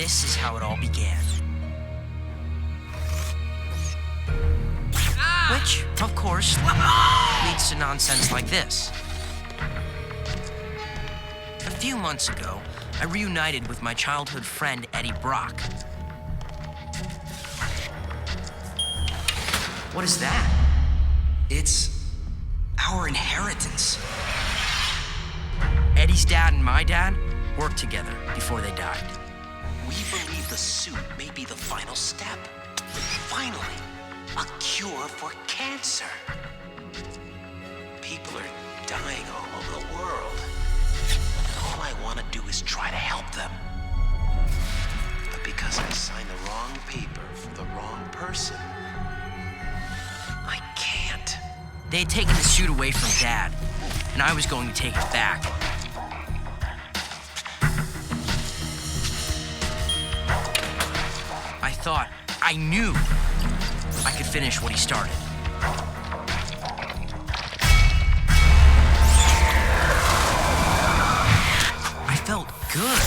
this is how it all began. Which, of course, leads to nonsense like this. A few months ago, I reunited with my childhood friend Eddie Brock. What is that? It's our inheritance. Eddie's dad and my dad worked together before they died. We believe the suit may be the final step. Finally, a cure for cancer. People are dying all over the world. All I want to do is try to help them. But because I signed the wrong paper for the wrong person, I can't. They had taken the suit away from Dad, and I was going to take it back. I thought, I knew I could finish what he started. I felt good.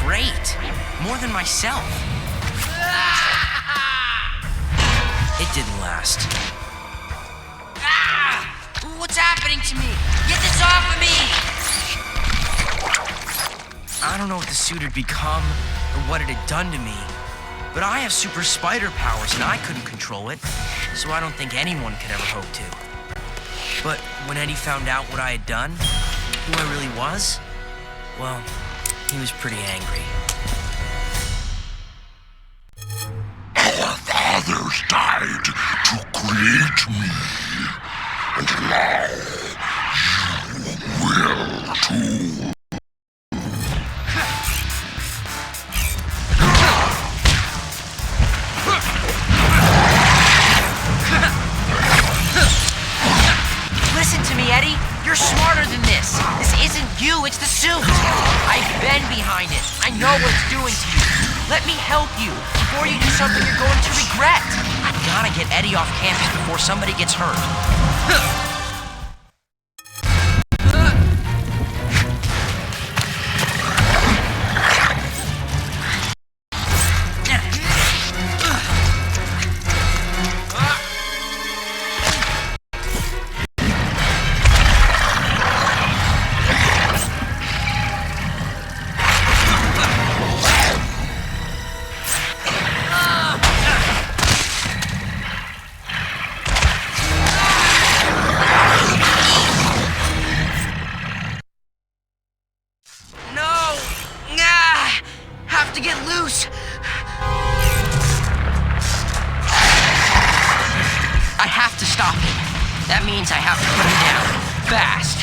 Great. More than myself. It didn't last. What's happening to me? Get this off of me! I don't know what the suit had become or what it had done to me, but I have super spider powers and I couldn't control it, so I don't think anyone could ever hope to. But when Eddie found out what I had done, who I really was, well, he was pretty angry. Our fathers died to create me, and now you will too. Listen to me, Eddie. You're smarter than this. This isn't you, it's the suit. I've been behind it. I know what it's doing to you. Let me help you before you do something you're going to regret. I've gotta get Eddie off campus before somebody gets hurt. To get loose. I have to stop him. That means I have to put him down. Fast.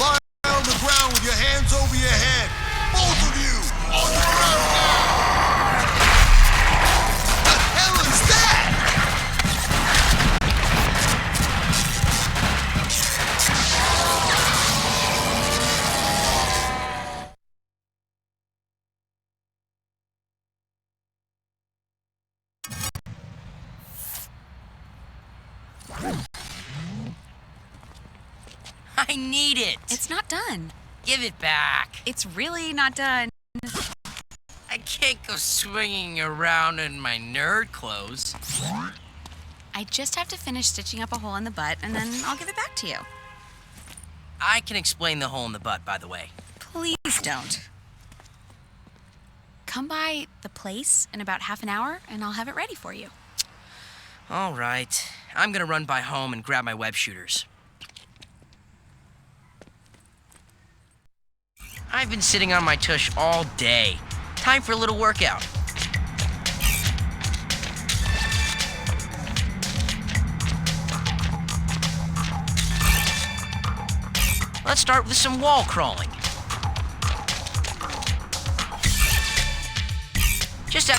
Lie on the ground with your hands over your head. Both of you! On the ground now! The hell is that? I need it. It's not done. Give it back. It's really not done. I can't go swinging around in my nerd clothes. I just have to finish stitching up a hole in the butt, and then I'll give it back to you. I can explain the hole in the butt, by the way. Please don't. Come by the place in about half an hour, and I'll have it ready for you. All right. I'm gonna run by home and grab my web shooters. I've been sitting on my tush all day. Time for a little workout. Let's start with some wall crawling. Just a...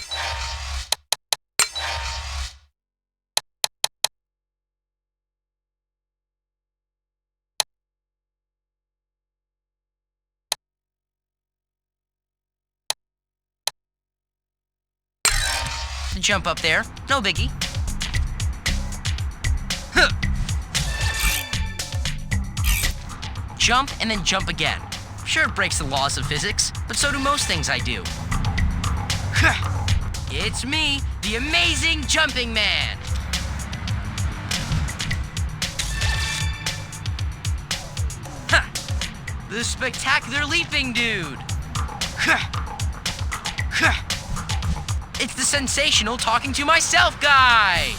to jump up there. No biggie. Huh. Jump and then jump again. Sure, it breaks the laws of physics, but so do most things I do. It's me, the amazing jumping man. The spectacular leaping dude. It's the sensational talking to myself guy.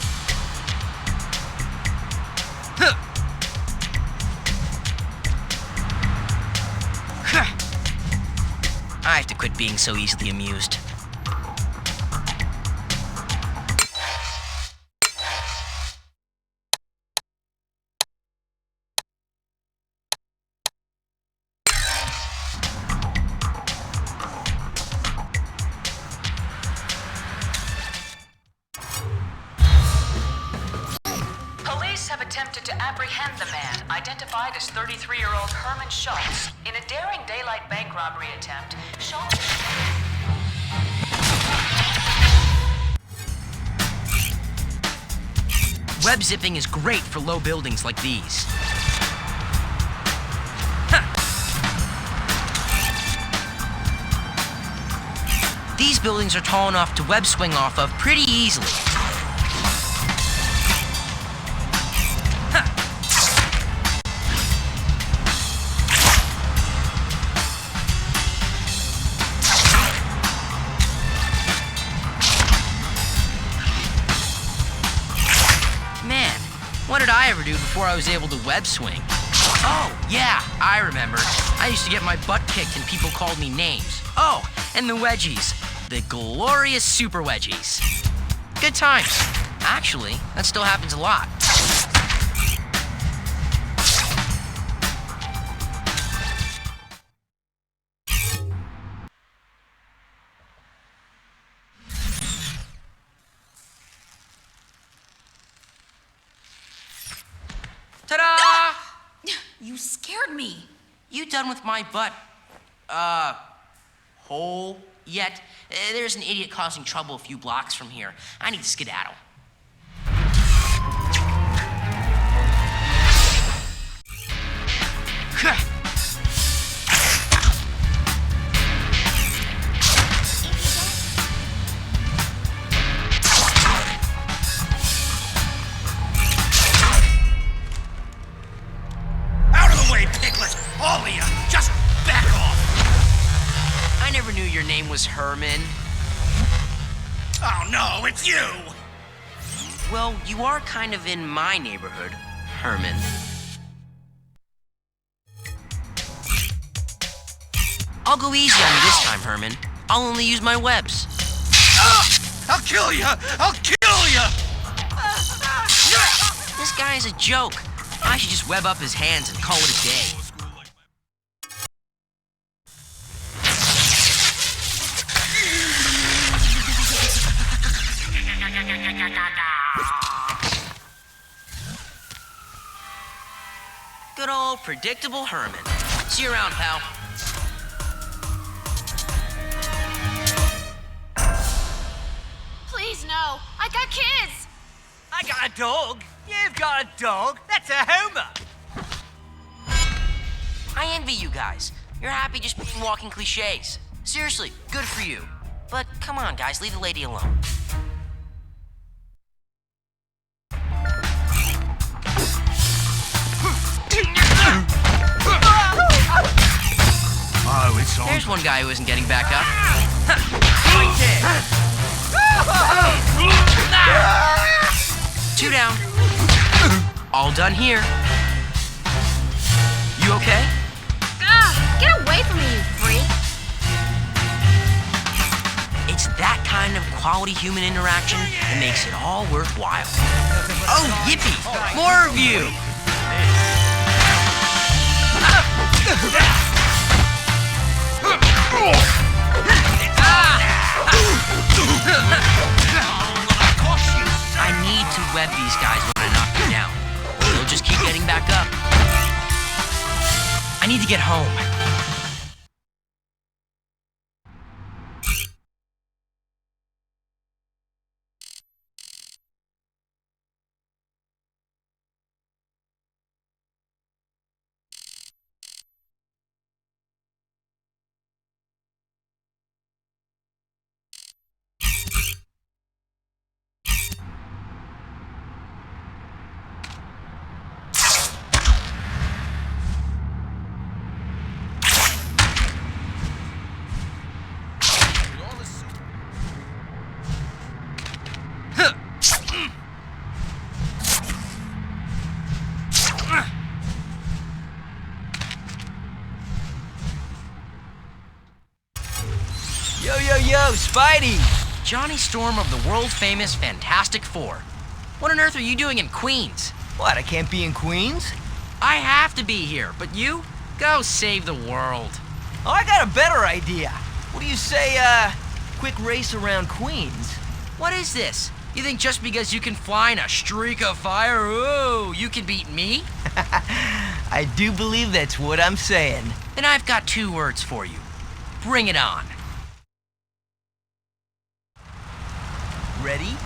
I have to quit being so easily amused. Police have attempted to apprehend the man, identified as 33-year-old Herman Schultz. In a daring daylight bank robbery attempt, Schultz... Web zipping is great for low buildings like these. These buildings are tall enough to web swing off of pretty easily. Man, what did I ever do before I was able to web swing? Oh, yeah, I remember. I used to get my butt kicked and people called me names. Oh, and the wedgies. The glorious super wedgies. Good times. Actually, that still happens a lot. Ta-da! You scared me. You done with my butt, hole yet? There's an idiot causing trouble a few blocks from here. I need to skedaddle. Out of the way, Piglet! All of you, just back off! I never knew your name was Herman. Oh no, it's you! Well, you are kind of in my neighborhood, Herman. I'll go easy on you this time, Herman. I'll only use my webs. I'll kill you! I'll kill you! This guy is a joke. I should just web up his hands and call it a day. Good old predictable Herman. See you around, pal. Please, no. I got kids. I got a dog. You've got a dog. That's a Homer. I envy you guys. You're happy just being walking cliches. Seriously, good for you. But come on, guys, leave the lady alone. Oh, it's on. There's one guy who isn't getting back up. Two down. All done here. You okay? Get away from me, you freak. It's that kind of quality human interaction that makes it all worthwhile. Oh, yippee! More of you! I need to web these guys when I knock them down. They'll just keep getting back up. I need to get home. Yo, Spidey! Johnny Storm of the world-famous Fantastic Four. What on earth are you doing in Queens? What, I can't be in Queens? I have to be here, but you? Go save the world. Oh, I got a better idea. What do you say, quick race around Queens? What is this? You think just because you can fly in a streak of fire, ooh, you can beat me? I do believe that's what I'm saying. Then I've got 2 words for you. Bring it on. Ready,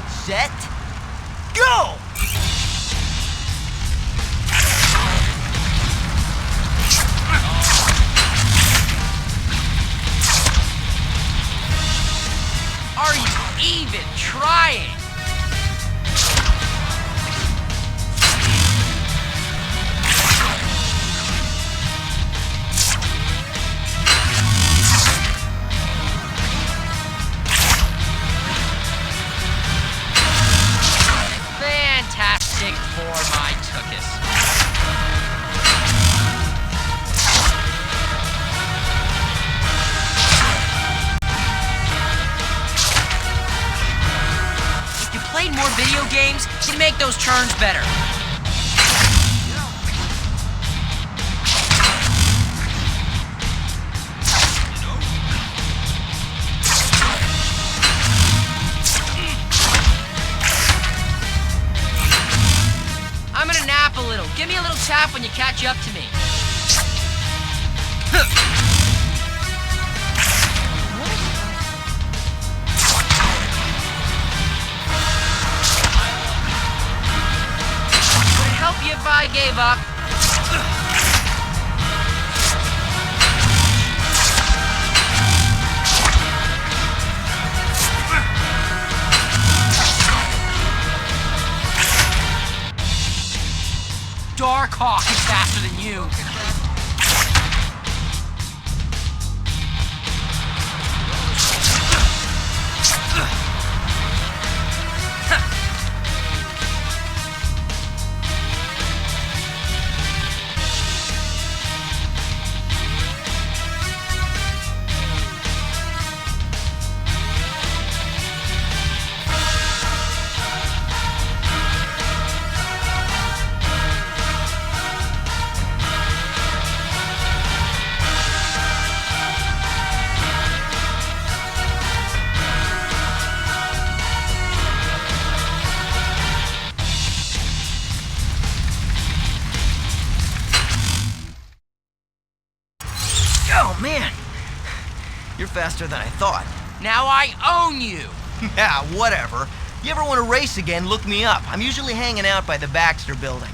set, go! Are you even trying? Fantastic for my tuchus. If you played more video games, you'd make those turns better. I'm gonna nap a little. Give me a little tap when you catch up to me. Would it help you if I gave up? Darkhawk is faster than you. Oh, man. You're faster than I thought. Now I own you. Yeah, whatever. You ever want to race again, look me up. I'm usually hanging out by the Baxter Building.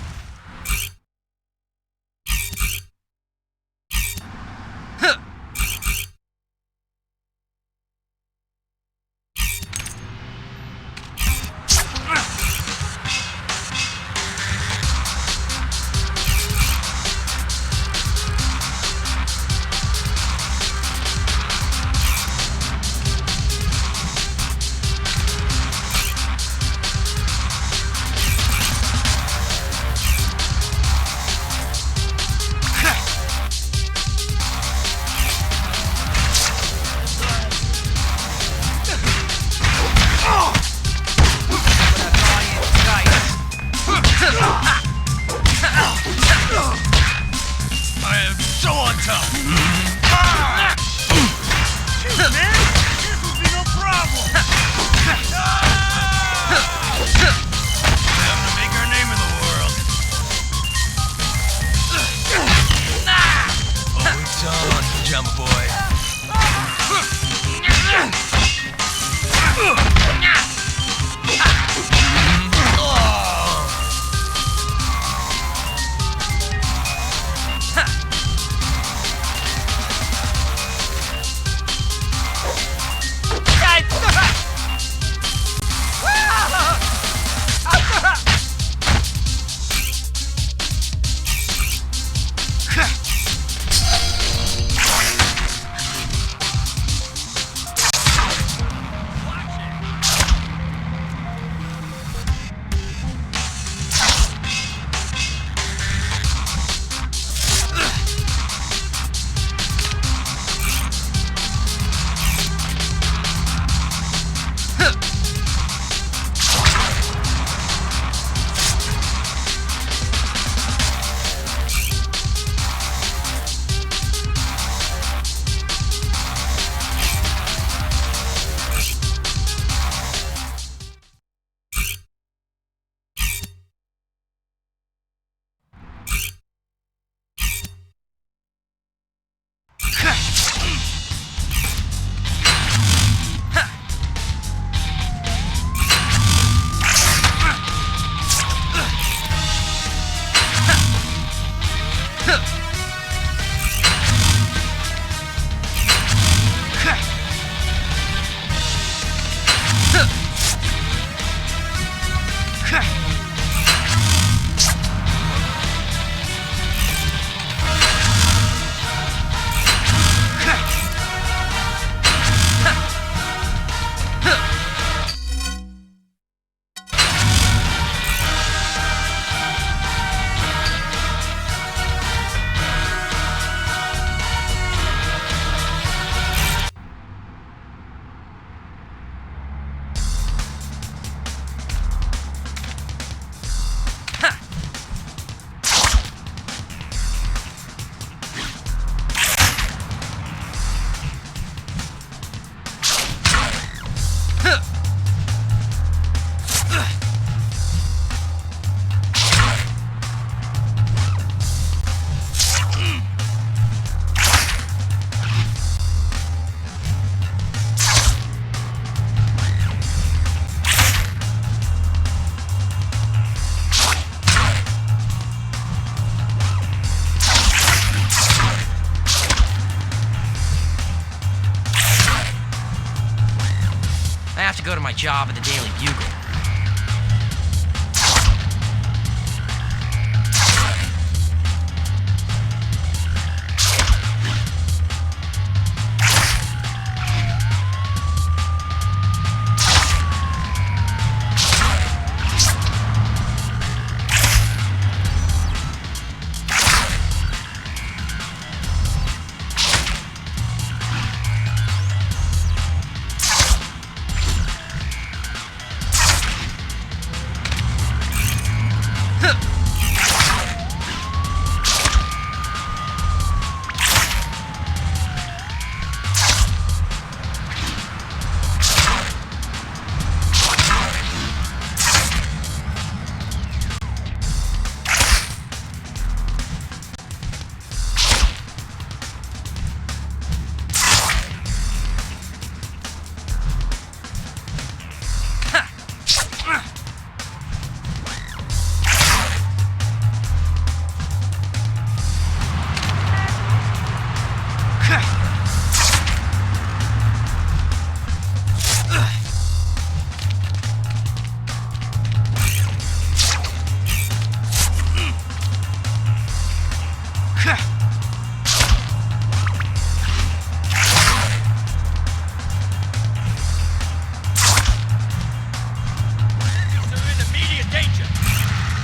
I have to go to my job at the Daily Bugle.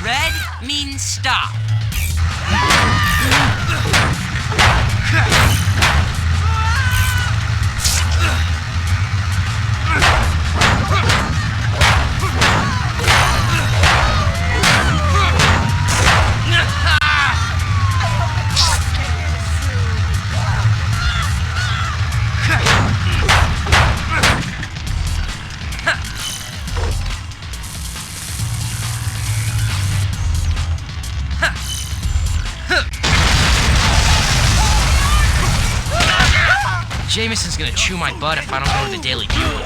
Red means stop. Jameson's gonna chew my butt if I don't go to the Daily Bugle.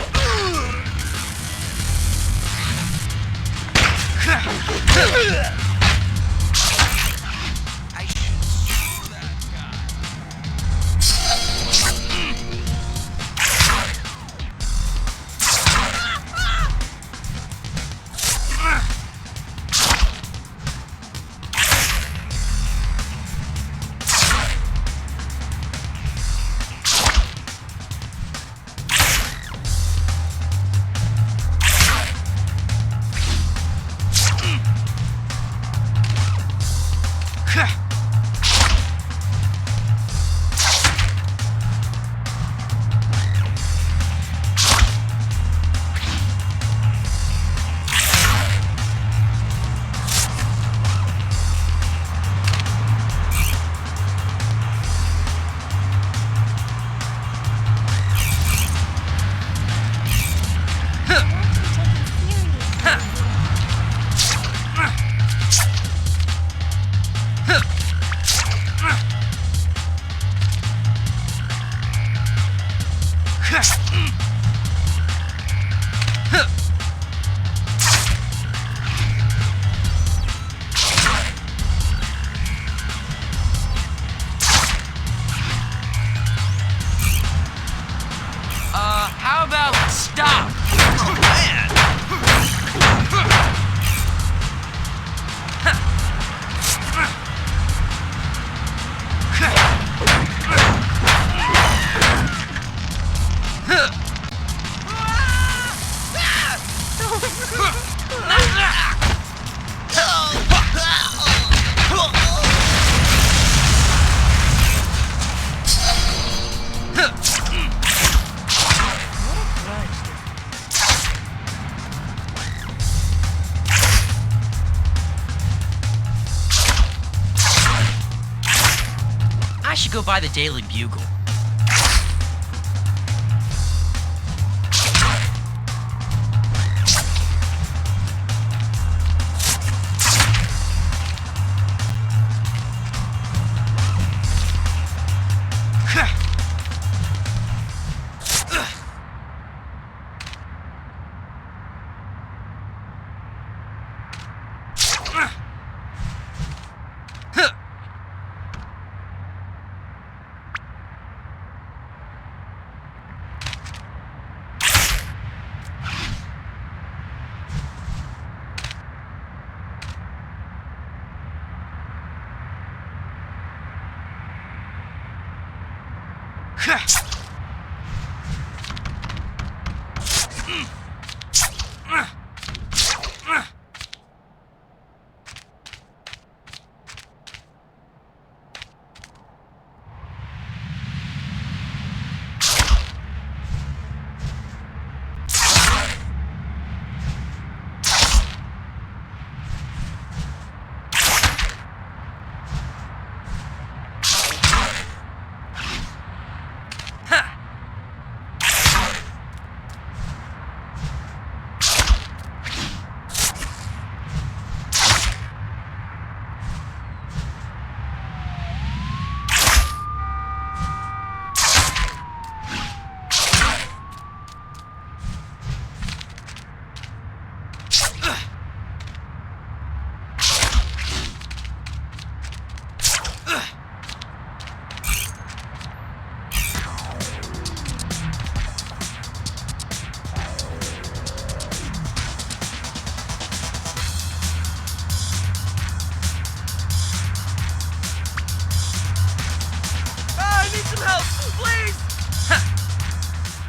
should go by the Daily Bugle.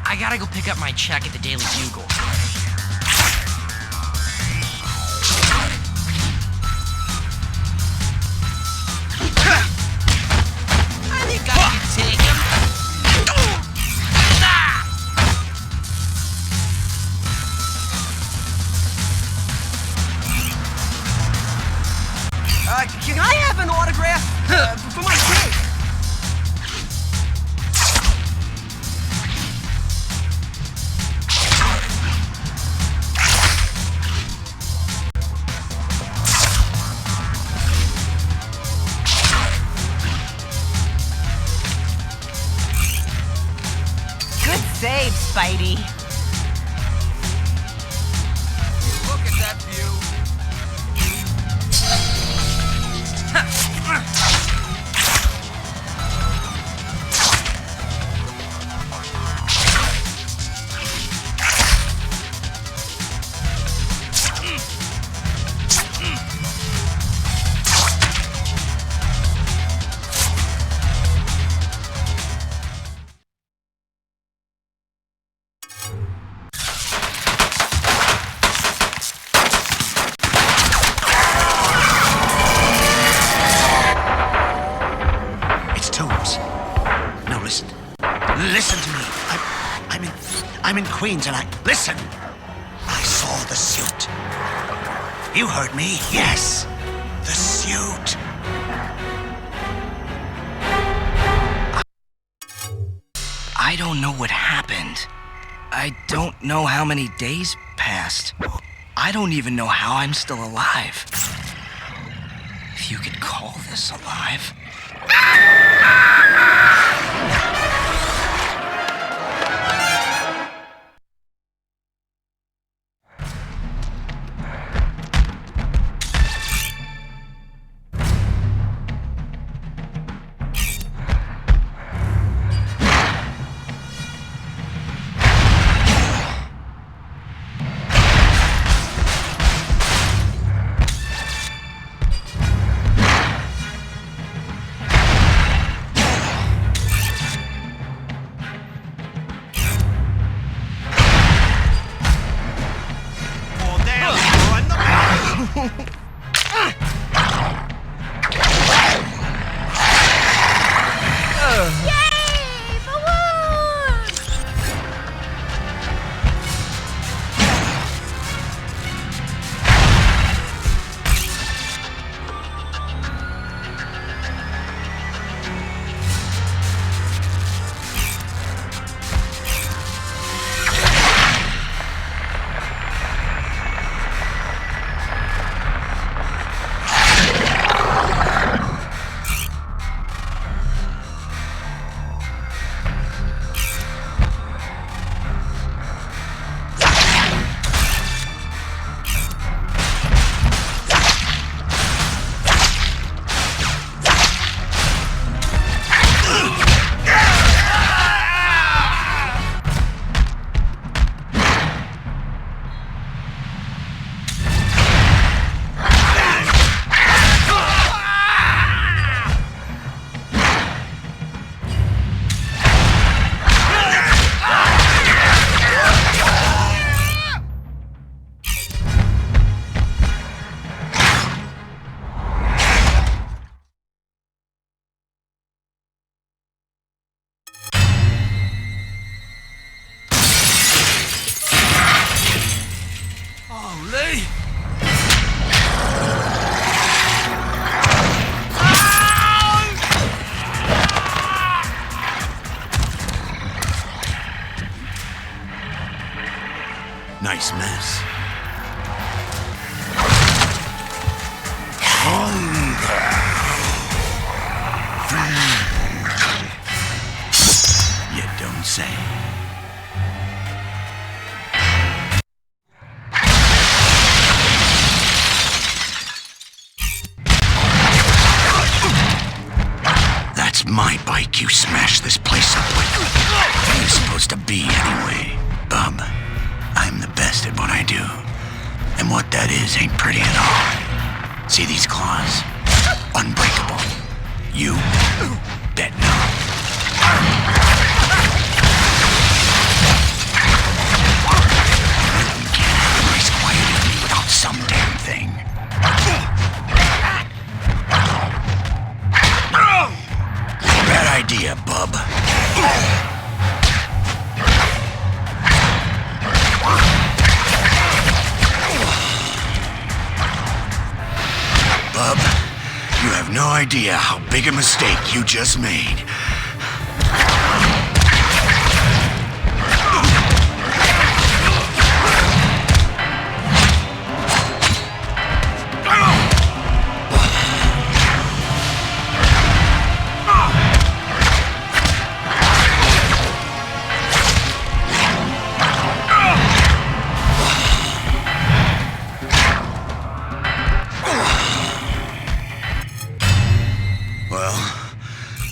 I gotta go pick up my check at the Daily Bugle. I think I can take him. Can I have an autograph for my kid? Good save, Spidey. Look at that view. Listen to me. I'm in Queens, and listen. I saw the suit. You heard me. Yes, the suit. I don't know what happened. I don't know how many days passed. I don't even know how I'm still alive. If you could call this alive. this mess. You don't say. That's my bike you smashed this place up with. What are you supposed to be anyway? Bub, I'm the best at what I do. And what that is ain't pretty at all. See these claws? Unbreakable. You bet not. You can't have a nice quiet evening without some damn thing. Bad idea, bub. Bub, you have no idea how big a mistake you just made.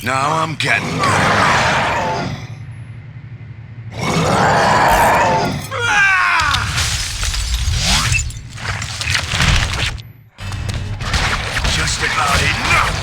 Now I'm getting good. Just about enough.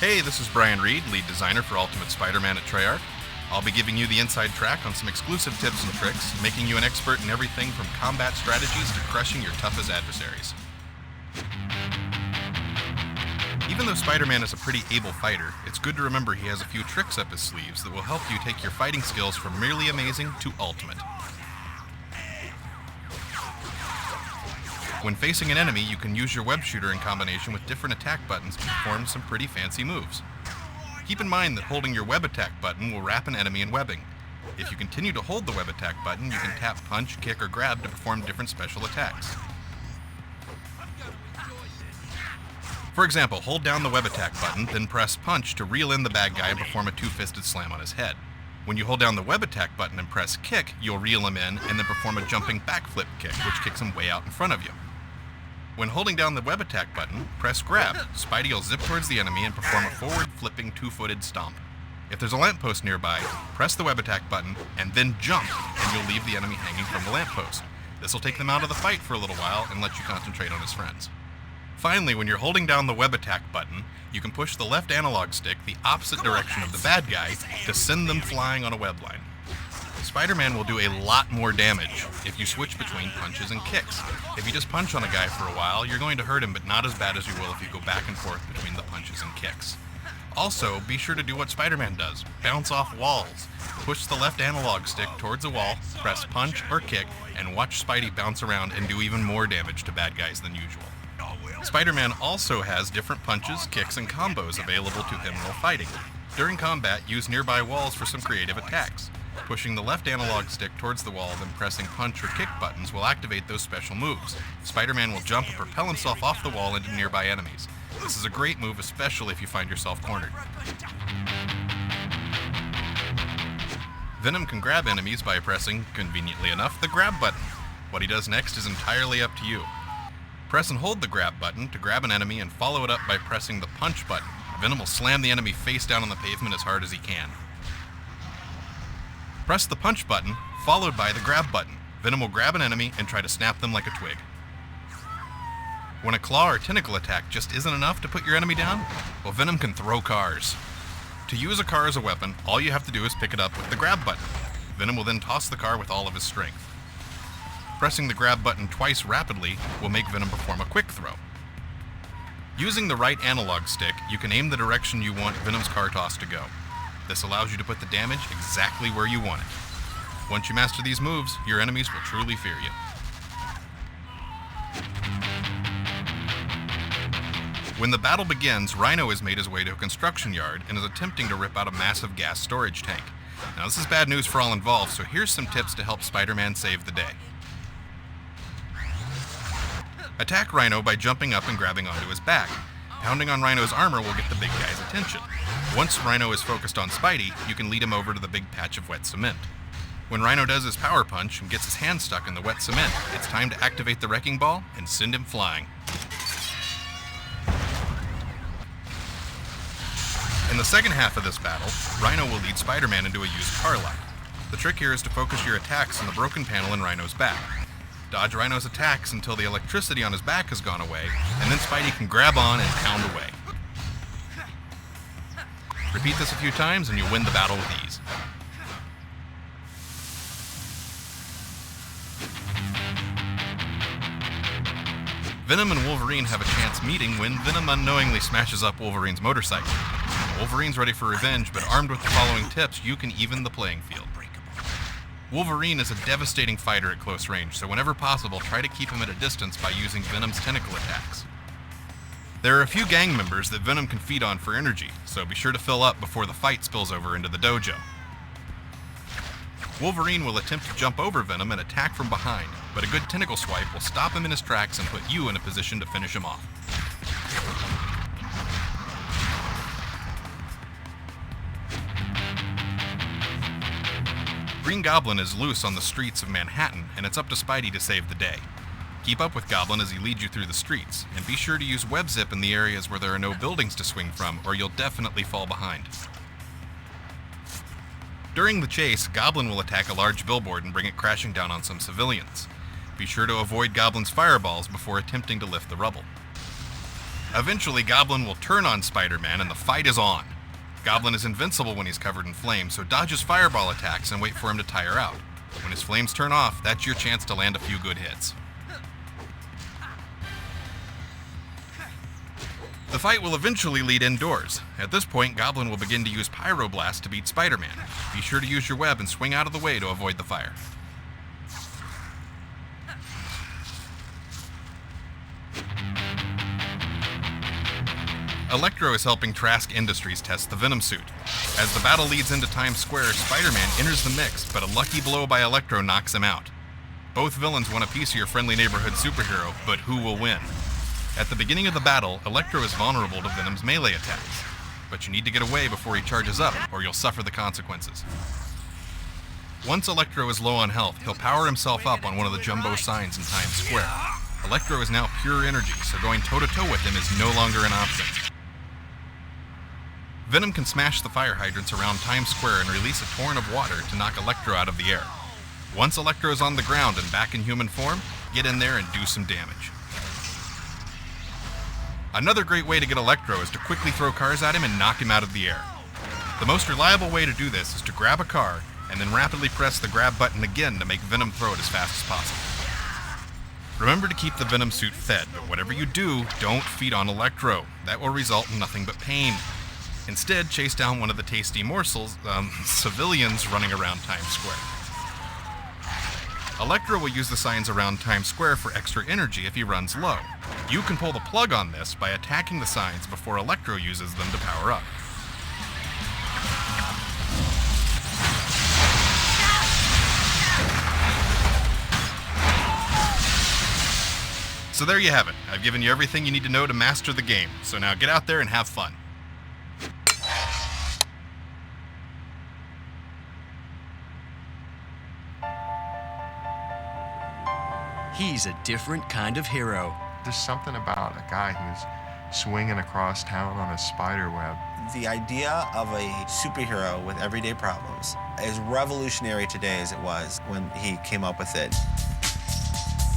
Hey, this is Brian Reed, lead designer for Ultimate Spider-Man at Treyarch. I'll be giving you the inside track on some exclusive tips and tricks, making you an expert in everything from combat strategies to crushing your toughest adversaries. Even though Spider-Man is a pretty able fighter, it's good to remember he has a few tricks up his sleeves that will help you take your fighting skills from merely amazing to ultimate. When facing an enemy, you can use your web shooter in combination with different attack buttons to perform some pretty fancy moves. Keep in mind that holding your web attack button will wrap an enemy in webbing. If you continue to hold the web attack button, you can tap punch, kick, or grab to perform different special attacks. For example, hold down the web attack button, then press punch to reel in the bad guy and perform a two-fisted slam on his head. When you hold down the web attack button and press kick, you'll reel him in and then perform a jumping backflip kick, which kicks him way out in front of you. When holding down the web attack button, press grab. Spidey will zip towards the enemy and perform a forward flipping two-footed stomp. If there's a lamppost nearby, press the web attack button and then jump, and you'll leave the enemy hanging from the lamppost. This will take them out of the fight for a little while and let you concentrate on his friends. Finally, when you're holding down the web attack button, you can push the left analog stick the opposite direction of the bad guy to send them flying on a web line. Spider-Man will do a lot more damage if you switch between punches and kicks. If you just punch on a guy for a while, you're going to hurt him, but not as bad as you will if you go back and forth between the punches and kicks. Also, be sure to do what Spider-Man does. Bounce off walls. Push the left analog stick towards a wall, press punch or kick, and watch Spidey bounce around and do even more damage to bad guys than usual. Spider-Man also has different punches, kicks, and combos available to him while fighting. During combat, use nearby walls for some creative attacks. Pushing the left analog stick towards the wall, then pressing punch or kick buttons will activate those special moves. Spider-Man will jump and propel himself off the wall into nearby enemies. This is a great move, especially if you find yourself cornered. Venom can grab enemies by pressing, conveniently enough, the grab button. What he does next is entirely up to you. Press and hold the grab button to grab an enemy and follow it up by pressing the punch button. Venom will slam the enemy face down on the pavement as hard as he can. Press the punch button, followed by the grab button. Venom will grab an enemy and try to snap them like a twig. When a claw or tentacle attack just isn't enough to put your enemy down, well, Venom can throw cars. To use a car as a weapon, all you have to do is pick it up with the grab button. Venom will then toss the car with all of his strength. Pressing the grab button twice rapidly will make Venom perform a quick throw. Using the right analog stick, you can aim the direction you want Venom's car toss to go. This allows you to put the damage exactly where you want it. Once you master these moves, your enemies will truly fear you. When the battle begins, Rhino has made his way to a construction yard and is attempting to rip out a massive gas storage tank. Now, this is bad news for all involved, so here's some tips to help Spider-Man save the day. Attack Rhino by jumping up and grabbing onto his back. Pounding on Rhino's armor will get the big guy's attention. Once Rhino is focused on Spidey, you can lead him over to the big patch of wet cement. When Rhino does his power punch and gets his hand stuck in the wet cement, it's time to activate the wrecking ball and send him flying. In the second half of this battle, Rhino will lead Spider-Man into a used car lot. The trick here is to focus your attacks on the broken panel in Rhino's back. Dodge Rhino's attacks until the electricity on his back has gone away, and then Spidey can grab on and pound away. Repeat this a few times and you'll win the battle with ease. Venom and Wolverine have a chance meeting when Venom unknowingly smashes up Wolverine's motorcycle. Wolverine's ready for revenge, but armed with the following tips, you can even the playing field. Wolverine is a devastating fighter at close range, so whenever possible, try to keep him at a distance by using Venom's tentacle attacks. There are a few gang members that Venom can feed on for energy, so be sure to fill up before the fight spills over into the dojo. Wolverine will attempt to jump over Venom and attack from behind, but a good tentacle swipe will stop him in his tracks and put you in a position to finish him off. Green Goblin is loose on the streets of Manhattan, and it's up to Spidey to save the day. Keep up with Goblin as he leads you through the streets, and be sure to use web zip in the areas where there are no buildings to swing from, or you'll definitely fall behind. During the chase, Goblin will attack a large billboard and bring it crashing down on some civilians. Be sure to avoid Goblin's fireballs before attempting to lift the rubble. Eventually, Goblin will turn on Spider-Man and the fight is on. Goblin is invincible when he's covered in flames, so dodges fireball attacks and wait for him to tire out. When his flames turn off, that's your chance to land a few good hits. The fight will eventually lead indoors. At this point, Goblin will begin to use Pyroblast to beat Spider-Man. Be sure to use your web and swing out of the way to avoid the fire. Electro is helping Trask Industries test the Venom suit. As the battle leads into Times Square, Spider-Man enters the mix, but a lucky blow by Electro knocks him out. Both villains want a piece of your friendly neighborhood superhero, but who will win? At the beginning of the battle, Electro is vulnerable to Venom's melee attacks, but you need to get away before he charges up, or you'll suffer the consequences. Once Electro is low on health, he'll power himself up on one of the jumbo signs in Times Square. Electro is now pure energy, so going toe-to-toe with him is no longer an option. Venom can smash the fire hydrants around Times Square and release a torrent of water to knock Electro out of the air. Once Electro is on the ground and back in human form, get in there and do some damage. Another great way to get Electro is to quickly throw cars at him and knock him out of the air. The most reliable way to do this is to grab a car and then rapidly press the grab button again to make Venom throw it as fast as possible. Remember to keep the Venom suit fed, but whatever you do, don't feed on Electro. That will result in nothing but pain. Instead, chase down one of the tasty morsels, civilians running around Times Square. Electro will use the signs around Times Square for extra energy if he runs low. You can pull the plug on this by attacking the signs before Electro uses them to power up. So there you have it. I've given you everything you need to know to master the game, so now get out there and have fun. He's a different kind of hero. There's something about a guy who's swinging across town on a spider web. The idea of a superhero with everyday problems is revolutionary today as it was when he came up with it.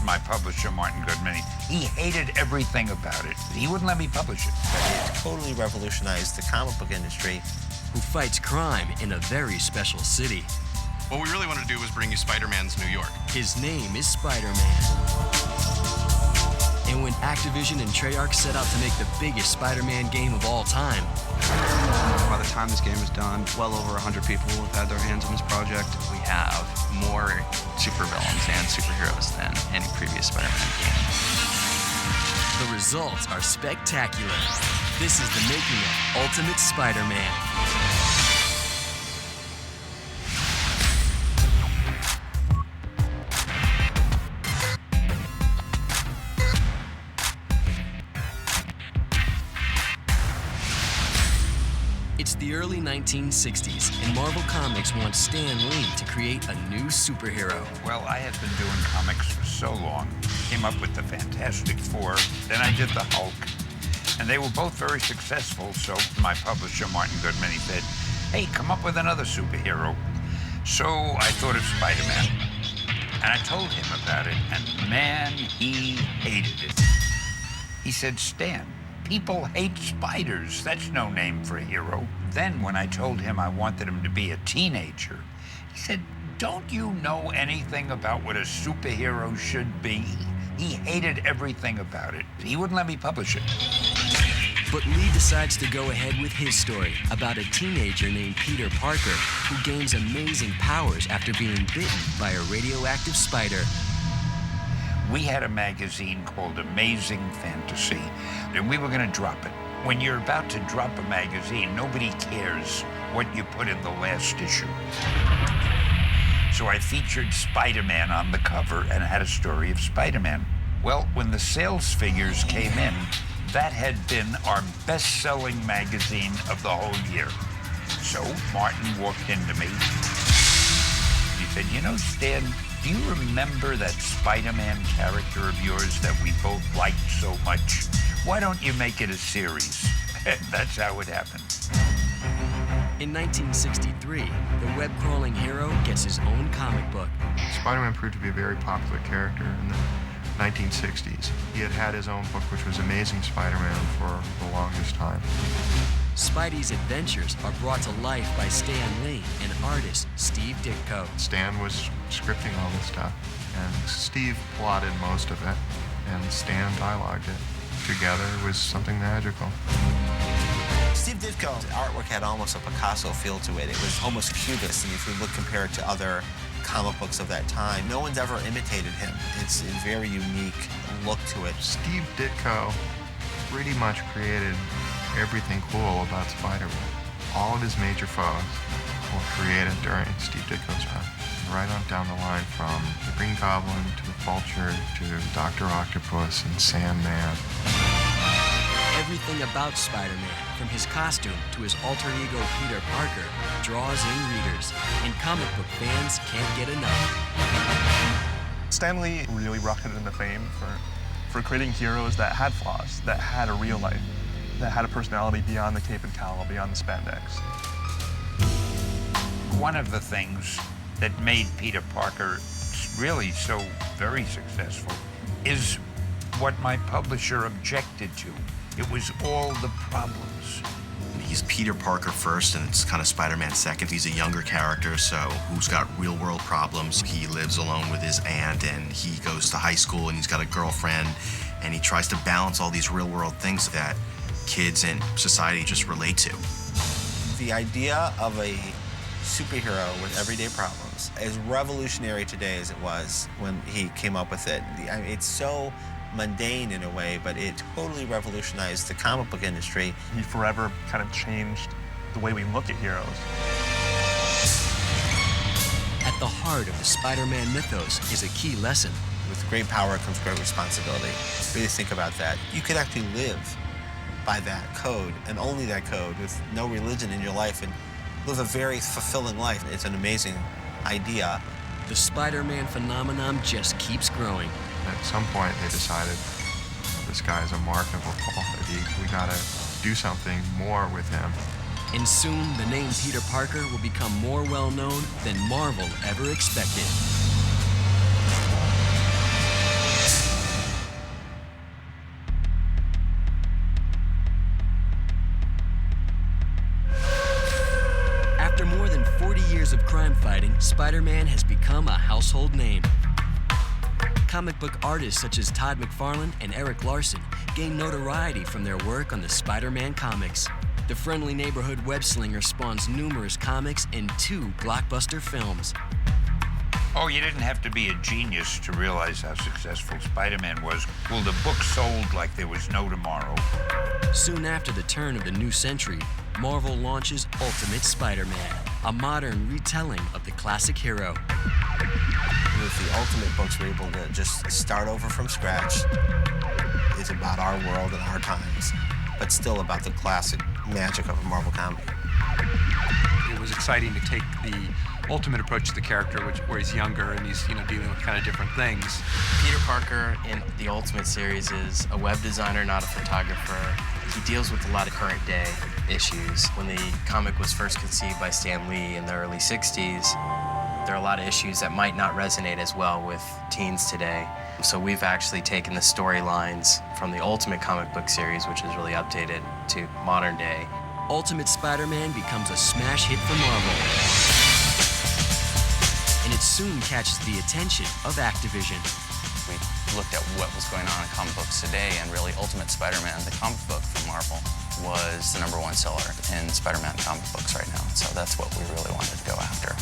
My publisher, Martin Goodman, he hated everything about it. He wouldn't let me publish it. It totally revolutionized the comic book industry. Who fights crime in a very special city. What we really wanted to do was bring you Spider-Man's New York. His name is Spider-Man. And when Activision and Treyarch set out to make the biggest Spider-Man game of all time, by the time this game is done, well over 100 people have had their hands on this project. We have more supervillains and superheroes than any previous Spider-Man game. The results are spectacular. This is the making of Ultimate Spider-Man. It's the early 1960s, and Marvel Comics wants Stan Lee to create a new superhero. Well, I had been doing comics for so long. Came up with the Fantastic Four, then I did the Hulk, and they were both very successful, so my publisher, Martin Goodman, he said, hey, come up with another superhero. So I thought of Spider-Man, and I told him about it, and man, he hated it. He said, Stan, people hate spiders. That's no name for a hero. Then when I told him I wanted him to be a teenager, he said, don't you know anything about what a superhero should be? He hated everything about it. He wouldn't let me publish it. But Lee decides to go ahead with his story about a teenager named Peter Parker who gains amazing powers after being bitten by a radioactive spider. We had a magazine called Amazing Fantasy, and we were going to drop it. When you're about to drop a magazine, nobody cares what you put in the last issue. So I featured Spider-Man on the cover and had a story of Spider-Man. Well, when the sales figures came in, that had been our best-selling magazine of the whole year. So Martin walked into me. He said, you know, Stan, do you remember that Spider-Man character of yours that we both liked so much? Why don't you make it a series? And that's how it happened. In 1963, the web-crawling hero gets his own comic book. Spider-Man proved to be a very popular character, and 1960s. He had had his own book, which was Amazing Spider-Man, for the longest time. Spidey's adventures are brought to life by Stan Lee and artist Steve Ditko. Stan was scripting all this stuff, and Steve plotted most of it, and Stan dialogued it. Together it was something magical. Steve Ditko's artwork had almost a Picasso feel to it. It was almost cubist, and if you look compared to other comic books of that time, no one's ever imitated him. It's a very unique look to it. Steve Ditko pretty much created everything cool about Spider-Man. All of his major foes were created during Steve Ditko's run. Right on down the line, from the Green Goblin to the Vulture to Dr. Octopus and Sandman. Everything about Spider-Man, from his costume to his alter ego Peter Parker, draws in readers, and comic book fans can't get enough. Stan Lee really rocketed into fame for creating heroes that had flaws, that had a real life, that had a personality beyond the cape and cowl, beyond the spandex. One of the things that made Peter Parker really so very successful is what my publisher objected to. It was all the problems. He's Peter Parker first, and it's kind of Spider-Man second. He's a younger character, so who's got real-world problems. He lives alone with his aunt, and he goes to high school, and he's got a girlfriend, and he tries to balance all these real-world things that kids and society just relate to. The idea of a superhero with everyday problems, as revolutionary today as it was when he came up with it. I mean, it's so mundane in a way, but it totally revolutionized the comic book industry. He forever kind of changed the way we look at heroes. At the heart of the Spider-Man mythos is a key lesson. With great power comes great responsibility. Really think about that. You could actually live by that code, and only that code, with no religion in your life, and live a very fulfilling life. It's an amazing idea. The Spider-Man phenomenon just keeps growing. At some point, they decided, this guy is a mark of quality. We gotta do something more with him. And soon, the name Peter Parker will become more well-known than Marvel ever expected. After more than 40 years of crime fighting, Spider-Man has become a household name. Comic book artists such as Todd McFarlane and Eric Larson gain notoriety from their work on the Spider-Man comics. The friendly neighborhood web-slinger spawns numerous comics and 2 blockbuster films. Oh, you didn't have to be a genius to realize how successful Spider-Man was. Well, the book sold like there was no tomorrow. Soon after the turn of the new century, Marvel launches Ultimate Spider-Man, a modern retelling of the classic hero. With the Ultimate books, we're able to just start over from scratch. It's about our world and our times, but still about the classic magic of a Marvel comic. It was exciting to take the Ultimate approach to the character, where he's younger and he's dealing with kind of different things. Peter Parker in the Ultimate series is a web designer, not a photographer. He deals with a lot of current day issues. When the comic was first conceived by Stan Lee in the early 60s, there are a lot of issues that might not resonate as well with teens today. So we've actually taken the storylines from the Ultimate comic book series, which is really updated to modern day. Ultimate Spider-Man becomes a smash hit for Marvel. And it soon catches the attention of Activision. We looked at what was going on in comic books today, and really Ultimate Spider-Man, the comic book from Marvel, was the #1 seller in Spider-Man comic books right now. So that's what we really wanted to go after.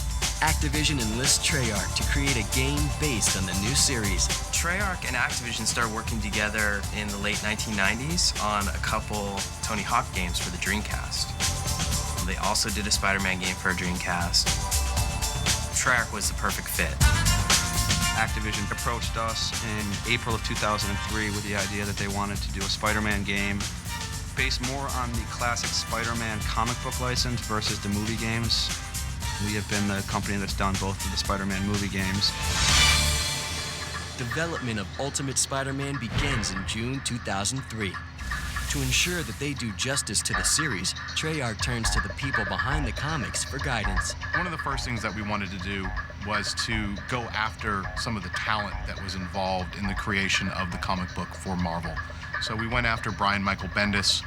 Activision enlists Treyarch to create a game based on the new series. Treyarch and Activision started working together in the late 1990s on a couple Tony Hawk games for the Dreamcast. They also did a Spider-Man game for a Dreamcast. Treyarch was the perfect fit. Activision approached us in April of 2003 with the idea that they wanted to do a Spider-Man game based more on the classic Spider-Man comic book license versus the movie games. We have been the company that's done both of the Spider-Man movie games. Development of Ultimate Spider-Man begins in June 2003. To ensure that they do justice to the series, Treyarch turns to the people behind the comics for guidance. One of the first things that we wanted to do was to go after some of the talent that was involved in the creation of the comic book for Marvel. So we went after Brian Michael Bendis.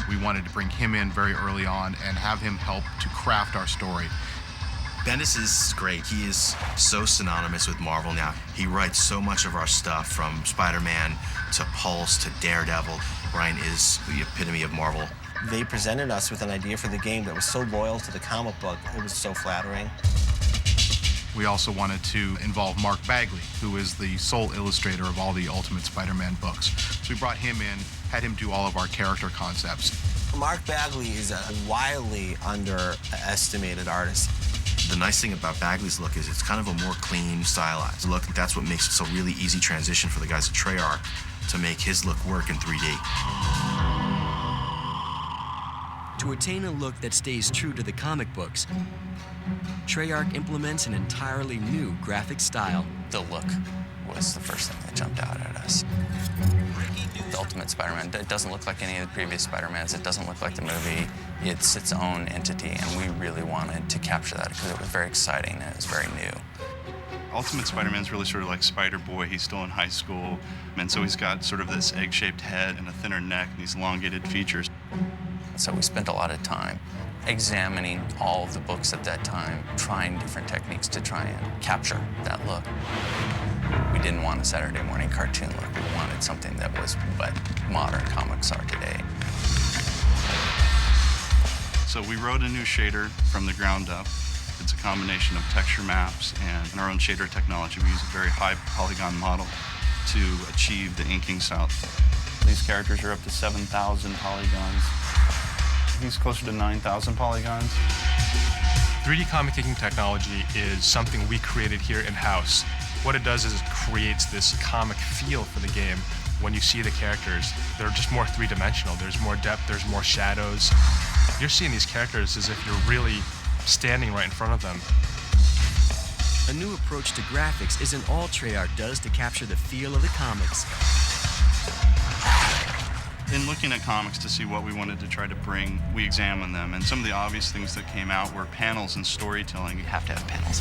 We wanted to bring him in very early on and have him help to craft our story. Bendis is great. He is so synonymous with Marvel now. He writes so much of our stuff, from Spider-Man to Pulse to Daredevil. Brian is the epitome of Marvel. They presented us with an idea for the game that was so loyal to the comic book. It was so flattering. We also wanted to involve Mark Bagley, who is the sole illustrator of all the Ultimate Spider-Man books. So we brought him in, had him do all of our character concepts. Mark Bagley is a wildly underestimated artist. The nice thing about Bagley's look is it's kind of a more clean, stylized look. That's what makes it a really easy transition for the guys at Treyarch to make his look work in 3D. To attain a look that stays true to the comic books, Treyarch implements an entirely new graphic style. The look was the first thing that jumped out at us. The Ultimate Spider-Man, it doesn't look like any of the previous Spider-Mans. It doesn't look like the movie. It's its own entity, and we really wanted to capture that because it was very exciting and it was very new. Ultimate Spider-Man's really sort of like Spider-Boy. He's still in high school, and so he's got sort of this egg-shaped head and a thinner neck and these elongated features. So we spent a lot of time examining all of the books at that time, trying different techniques to try and capture that look. We didn't want a Saturday morning cartoon look. We wanted something that was what modern comics are today. So we wrote a new shader from the ground up. It's a combination of texture maps and our own shader technology. We use a very high polygon model to achieve the inking style. These characters are up to 7,000 polygons. He's closer to 9,000 polygons. 3D comic taking technology is something we created here in-house. What it does is it creates this comic feel for the game. When you see the characters, they're just more three-dimensional. There's more depth, there's more shadows. You're seeing these characters as if you're really standing right in front of them. A new approach to graphics isn't all Treyarch does to capture the feel of the comics. In looking at comics to see what we wanted to try to bring, we examined them, and some of the obvious things that came out were panels and storytelling. You have to have panels.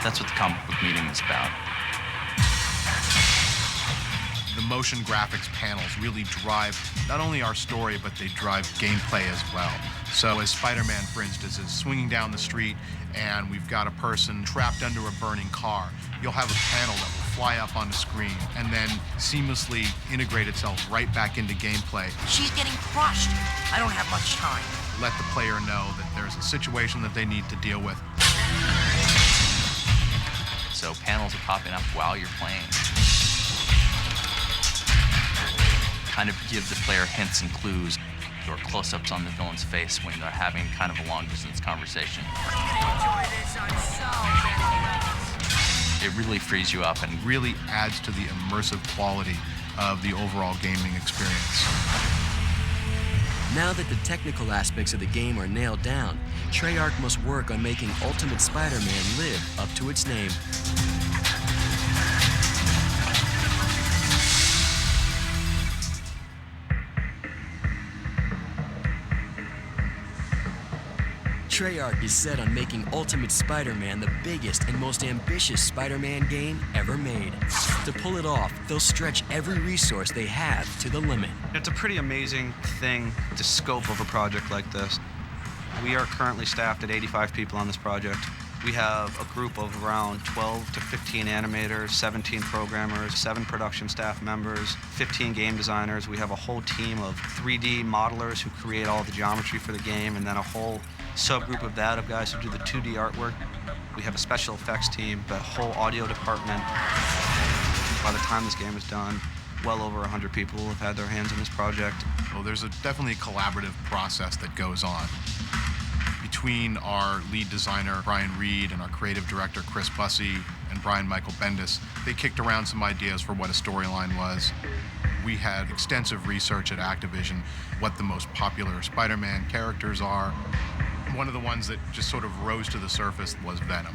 That's what the comic book meeting is about. The motion graphics panels really drive not only our story, but they drive gameplay as well. So as Spider-Man, for instance, is swinging down the street and we've got a person trapped under a burning car, you'll have a panel that will fly up on the screen and then seamlessly integrate itself right back into gameplay. She's getting crushed. I don't have much time. Let the player know that there's a situation that they need to deal with. So panels are popping up while you're playing. Kind of give the player hints and clues or close-ups on the villain's face when they're having kind of a long-distance conversation. It really frees you up and really adds to the immersive quality of the overall gaming experience. Now that the technical aspects of the game are nailed down, Treyarch must work on making Ultimate Spider-Man live up to its name. Treyarch is set on making Ultimate Spider-Man the biggest and most ambitious Spider-Man game ever made. To pull it off, they'll stretch every resource they have to the limit. It's a pretty amazing thing, the scope of a project like this. We are currently staffed at 85 people on this project. We have a group of around 12 to 15 animators, 17 programmers, 7 production staff members, 15 game designers. We have a whole team of 3D modelers who create all the geometry for the game, and then a whole subgroup of that of guys who do the 2D artwork. We have a special effects team, the whole audio department. By the time this game is done, well over 100 people have had their hands on this project. Well, there's definitely a collaborative process that goes on between our lead designer, Brian Reed, and our creative director, Chris Bussey, and Brian Michael Bendis. They kicked around some ideas for what a storyline was. We had extensive research at Activision, what the most popular Spider-Man characters are. One of the ones that just sort of rose to the surface was Venom.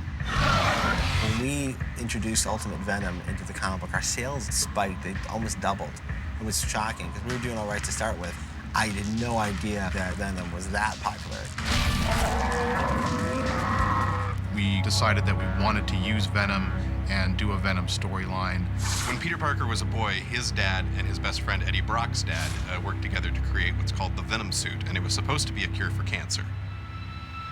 When we introduced Ultimate Venom into the comic book, our sales spiked. They almost doubled. It was shocking, because we were doing all right to start with. I had no idea that Venom was that popular. We decided that we wanted to use Venom and do a Venom storyline. When Peter Parker was a boy, his dad and his best friend Eddie Brock's dad worked together to create what's called the Venom suit, and it was supposed to be a cure for cancer.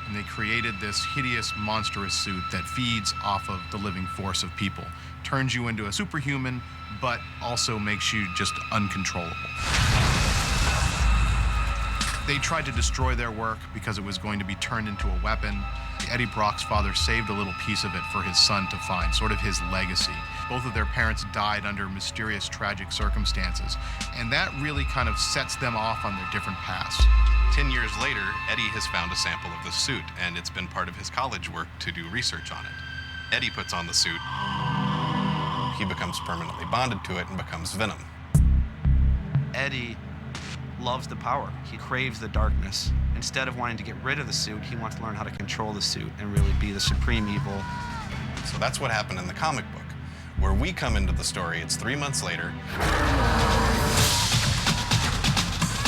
And they created this hideous, monstrous suit that feeds off of the living force of people, turns you into a superhuman, but also makes you just uncontrollable. They tried to destroy their work because it was going to be turned into a weapon. Eddie Brock's father saved a little piece of it for his son to find, sort of his legacy. Both of their parents died under mysterious, tragic circumstances, and that really kind of sets them off on their different paths. 10 years later, Eddie has found a sample of the suit, and it's been part of his college work to do research on it. Eddie puts on the suit. He becomes permanently bonded to it and becomes Venom. Eddie loves the power. He craves the darkness. Instead of wanting to get rid of the suit, he wants to learn how to control the suit and really be the supreme evil. So that's what happened in the comic book. Where we come into the story, it's 3 months later.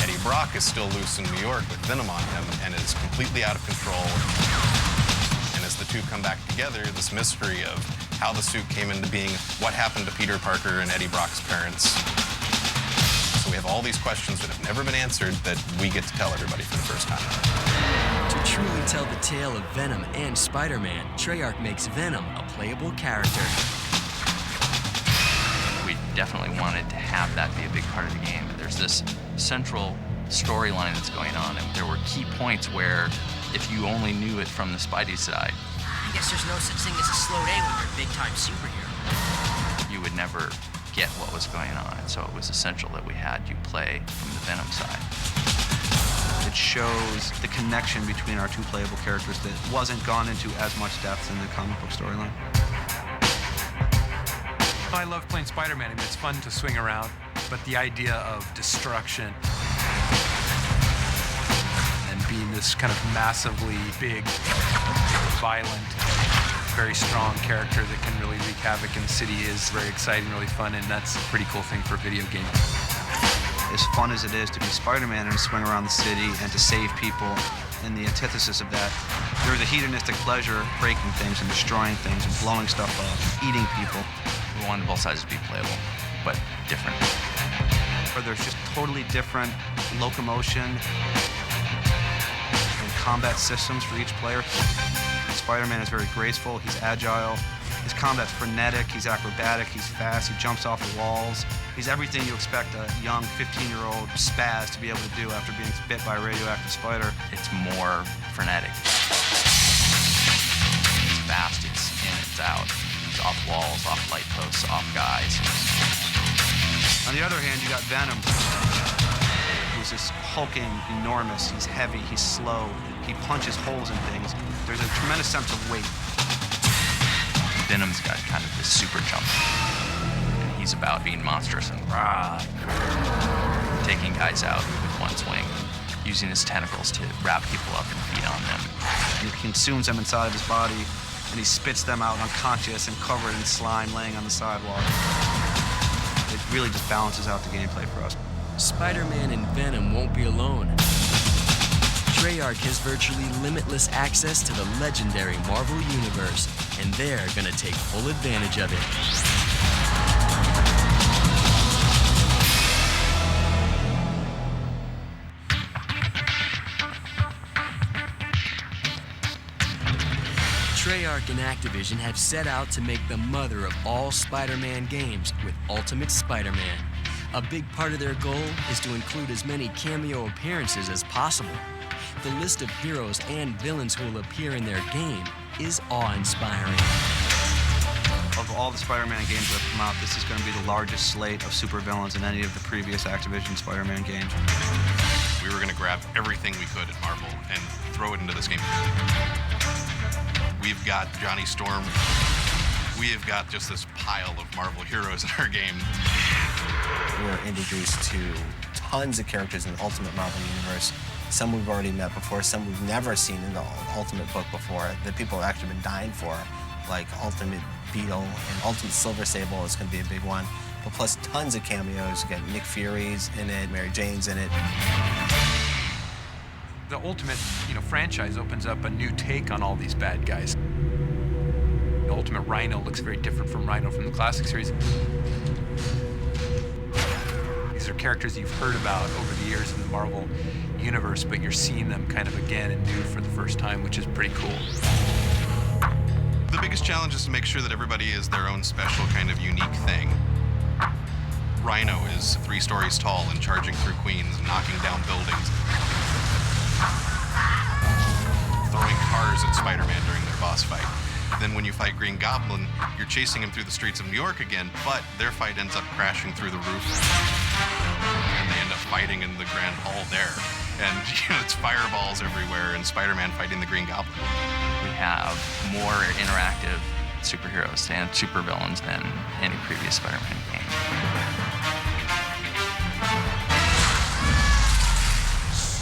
Eddie Brock is still loose in New York with Venom on him and is completely out of control. And as the two come back together, this mystery of how the suit came into being, what happened to Peter Parker and Eddie Brock's parents. So we have all these questions that have never been answered that we get to tell everybody for the first time. To truly tell the tale of Venom and Spider-Man, Treyarch makes Venom a playable character. We definitely wanted to have that be a big part of the game. There's this central storyline that's going on, and there were key points where if you only knew it from the Spidey side, I guess there's no such thing as a slow day when you're a big-time superhero. you would never get what was going on. And so it was essential that we had you play from the Venom side. It shows the connection between our two playable characters that wasn't gone into as much depth in the comic book storyline. I love playing Spider-Man. I mean, it's fun to swing around, but the idea of destruction and being this kind of massively big, violent, very strong character that can really wreak havoc in the city is very exciting, really fun, and that's a pretty cool thing for video games. As fun as it is to be Spider-Man and to swing around the city and to save people, and the antithesis of that, there's a hedonistic pleasure breaking things and destroying things and blowing stuff up, eating people. We wanted both sides to be playable, but different. Or there's just totally different locomotion and combat systems for each player. Spider-Man is very graceful, he's agile, his combat's frenetic, he's acrobatic, he's fast, he jumps off the walls. He's everything you expect a young 15-year-old spaz to be able to do after being bit by a radioactive spider. It's more frenetic. It's fast, it's in, it's out. It's off walls, off light posts, off guys. On the other hand, you got Venom, who's this hulking, enormous, he's heavy, he's slow, he punches holes in things. There's a tremendous sense of weight. Venom's got kind of this super jump. And he's about being monstrous and taking guys out with one swing, using his tentacles to wrap people up and feed on them. And he consumes them inside of his body, and he spits them out unconscious and covered in slime laying on the sidewalk. It really just balances out the gameplay for us. Spider-Man and Venom won't be alone. Treyarch has virtually limitless access to the legendary Marvel Universe, and they're gonna take full advantage of it. Treyarch and Activision have set out to make the mother of all Spider-Man games with Ultimate Spider-Man. A big part of their goal is to include as many cameo appearances as possible. The list of heroes and villains who will appear in their game is awe-inspiring. Of all the Spider-Man games that have come out, this is going to be the largest slate of supervillains in any of the previous Activision Spider-Man games. We were going to grab everything we could at Marvel and throw it into this game. We've got Johnny Storm. We have got just this pile of Marvel heroes in our game. We're introduced to tons of characters in the Ultimate Marvel Universe. Some we've already met before, some we've never seen in the Ultimate book before, that people have actually been dying for, like Ultimate Beetle and Ultimate Silver Sable is going to be a big one. but plus tons of cameos. You got Nick Fury's in it, Mary Jane's in it. The Ultimate, franchise opens up a new take on all these bad guys. The Ultimate Rhino looks very different from Rhino from the classic series. These are characters you've heard about over the years in the Marvel universe, but you're seeing them kind of again and new for the first time, which is pretty cool. The biggest challenge is to make sure that everybody is their own special kind of unique thing. Rhino is 3 stories tall and charging through Queens, knocking down buildings, throwing cars at Spider-Man during their boss fight. Then when you fight Green Goblin, you're chasing him through the streets of New York again, but their fight ends up crashing through the roof. And they end up fighting in the Grand Hall there. And it's fireballs everywhere and Spider-Man fighting the Green Goblin. We have more interactive superheroes and supervillains than any previous Spider-Man game.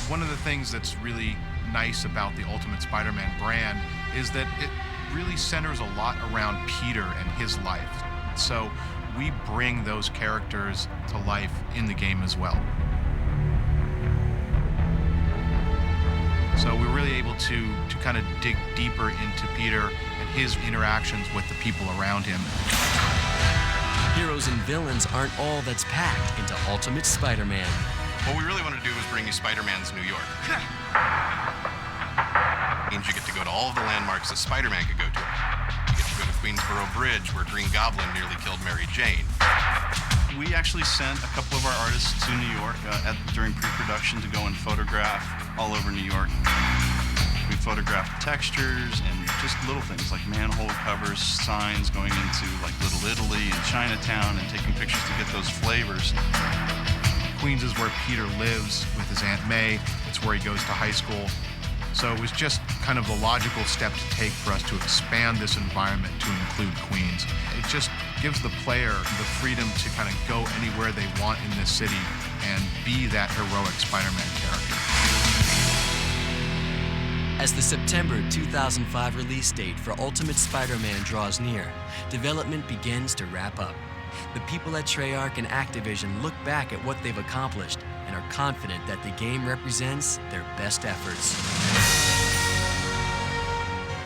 One of the things that's really nice about the Ultimate Spider-Man brand is that it really centers a lot around Peter and his life. So we bring those characters to life in the game as well. So we're really able to kind of dig deeper into Peter and his interactions with the people around him. Heroes and villains aren't all that's packed into Ultimate Spider-Man. What we really want to do is bring you Spider-Man's New York. Means you get to go to all of the landmarks that Spider-Man could go to. You get to go to Queensboro Bridge, where Green Goblin nearly killed Mary Jane. We actually sent a couple of our artists to New York during pre-production to go and photograph all over New York. We photographed textures and just little things like manhole covers, signs going into like Little Italy and Chinatown, and taking pictures to get those flavors. Queens is where Peter lives with his Aunt May. It's where he goes to high school. So it was just kind of the logical step to take for us to expand this environment to include Queens. It just gives the player the freedom to kind of go anywhere they want in this city and be that heroic Spider-Man character. As the September 2005 release date for Ultimate Spider-Man draws near, development begins to wrap up. The people at Treyarch and Activision look back at what they've accomplished and are confident that the game represents their best efforts.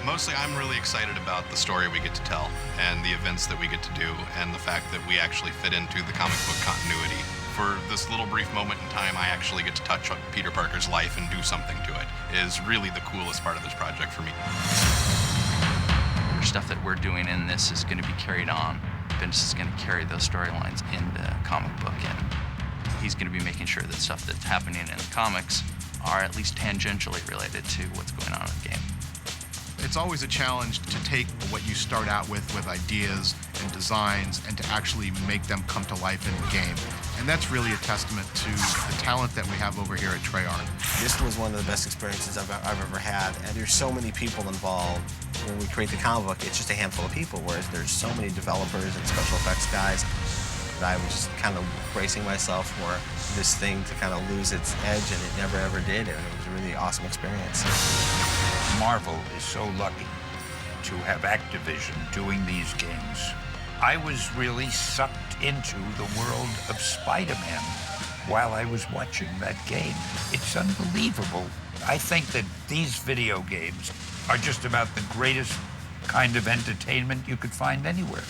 Mostly, I'm really excited about the story we get to tell and the events that we get to do and the fact that we actually fit into the comic book continuity. For this little brief moment in time, I actually get to touch on Peter Parker's life and do something to it is really the coolest part of this project for me. Stuff that we're doing in this is going to be carried on. Bendis is going to carry those storylines into comic book, and he's going to be making sure that stuff that's happening in the comics are at least tangentially related to what's going on in the game. It's always a challenge to take what you start out with ideas and designs and to actually make them come to life in the game. And that's really a testament to the talent that we have over here at Treyarch. This was one of the best experiences I've ever had, and there's so many people involved. When we create the comic book, it's just a handful of people, whereas there's so many developers and special effects guys. I was just kind of bracing myself for this thing to kind of lose its edge, and it never ever did, and it was a really awesome experience. Marvel is so lucky to have Activision doing these games. I was really sucked into the world of Spider-Man while I was watching that game. It's unbelievable. I think that these video games are just about the greatest kind of entertainment you could find anywhere.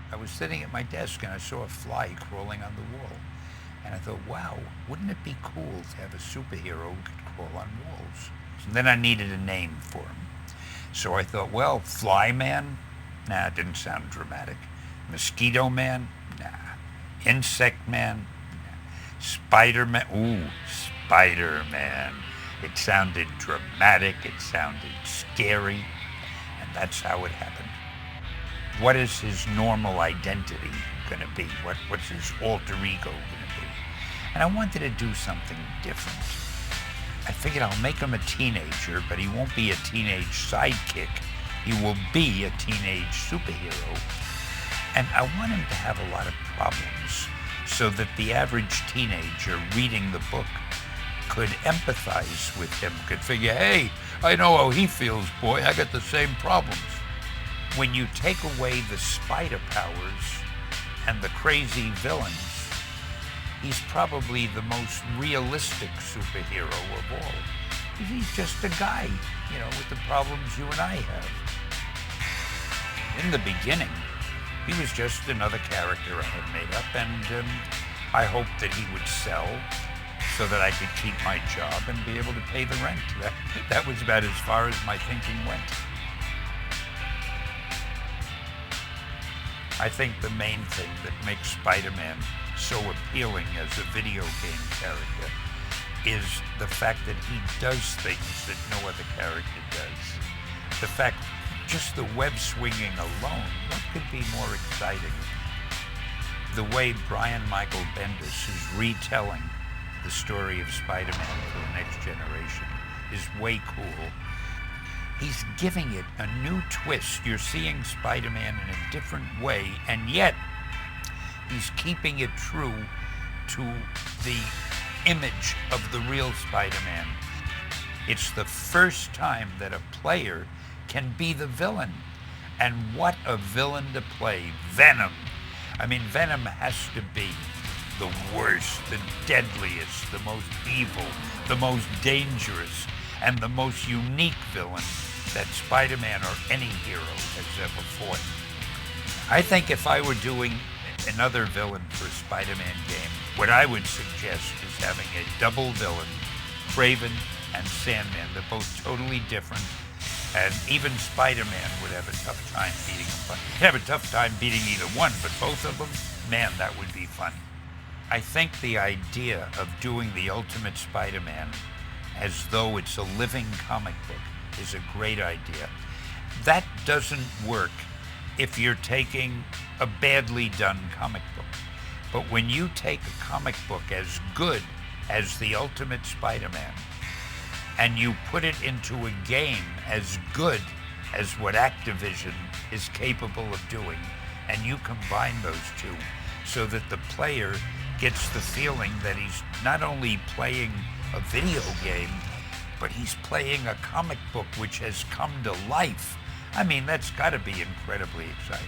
I was sitting at my desk and I saw a fly crawling on the wall. And I thought, wow, wouldn't it be cool to have a superhero who could crawl on walls? And then I needed a name for him. So I thought, well, Flyman? Nah, it didn't sound dramatic. Mosquito Man? Nah. Insect Man? Nah. Spider-Man? Ooh, Spider-Man. It sounded dramatic, it sounded scary, and that's how it happened. What is his normal identity going to be? What's his alter ego going to be? And I wanted to do something different. I figured I'll make him a teenager, but he won't be a teenage sidekick. He will be a teenage superhero. And I want him to have a lot of problems so that the average teenager reading the book could empathize with him, could figure, hey, I know how he feels, boy. I got the same problems. When you take away the spider powers and the crazy villains, he's probably the most realistic superhero of all. He's just a guy, with the problems you and I have. In the beginning, he was just another character I had made up, and I hoped that he would sell so that I could keep my job and be able to pay the rent. That was about as far as my thinking went. I think the main thing that makes Spider-Man so appealing as a video game character is the fact that he does things that no other character does. The fact, just the web swinging alone, what could be more exciting? The way Brian Michael Bendis is retelling the story of Spider-Man for the next generation is way cool. He's giving it a new twist. You're seeing Spider-Man in a different way, and yet he's keeping it true to the image of the real Spider-Man. It's the first time that a player can be the villain. And what a villain to play. Venom. I mean, Venom has to be the worst, the deadliest, the most evil, the most dangerous, and the most unique villain that Spider-Man or any hero has ever fought. I think if I were doing another villain for a Spider-Man game, what I would suggest is having a double villain, Kraven and Sandman. They're both totally different, and even Spider-Man would have a tough time beating them. He'd have a tough time beating either one, but both of them, man, that would be fun. I think the idea of doing the Ultimate Spider-Man as though it's a living comic book is a great idea. That doesn't work if you're taking a badly done comic book. But when you take a comic book as good as the Ultimate Spider-Man and you put it into a game as good as what Activision is capable of doing, and you combine those two so that the player gets the feeling that he's not only playing a video game, but he's playing a comic book which has come to life. I mean, that's got to be incredibly exciting.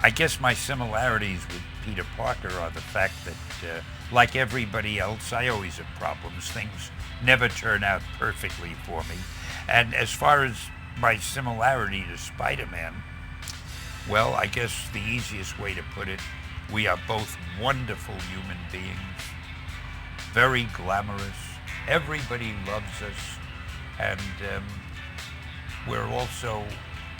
I guess my similarities with Peter Parker are the fact that, like everybody else, I always have problems. Things never turn out perfectly for me. And as far as my similarity to Spider-Man, well, I guess the easiest way to put it, we are both wonderful human beings, very glamorous. Everybody loves us, and we're also,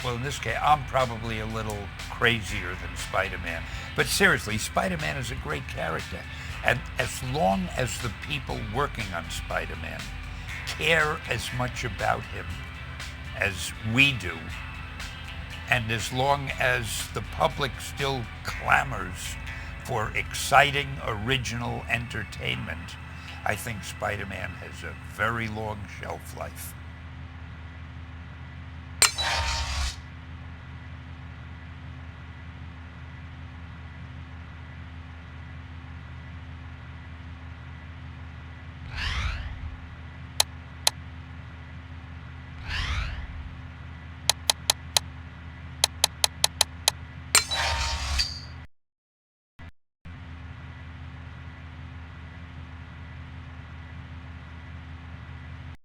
well, in this case, I'm probably a little crazier than Spider-Man. But seriously, Spider-Man is a great character. And as long as the people working on Spider-Man care as much about him as we do, and as long as the public still clamors for exciting, original entertainment, I think Spider-Man has a very long shelf life.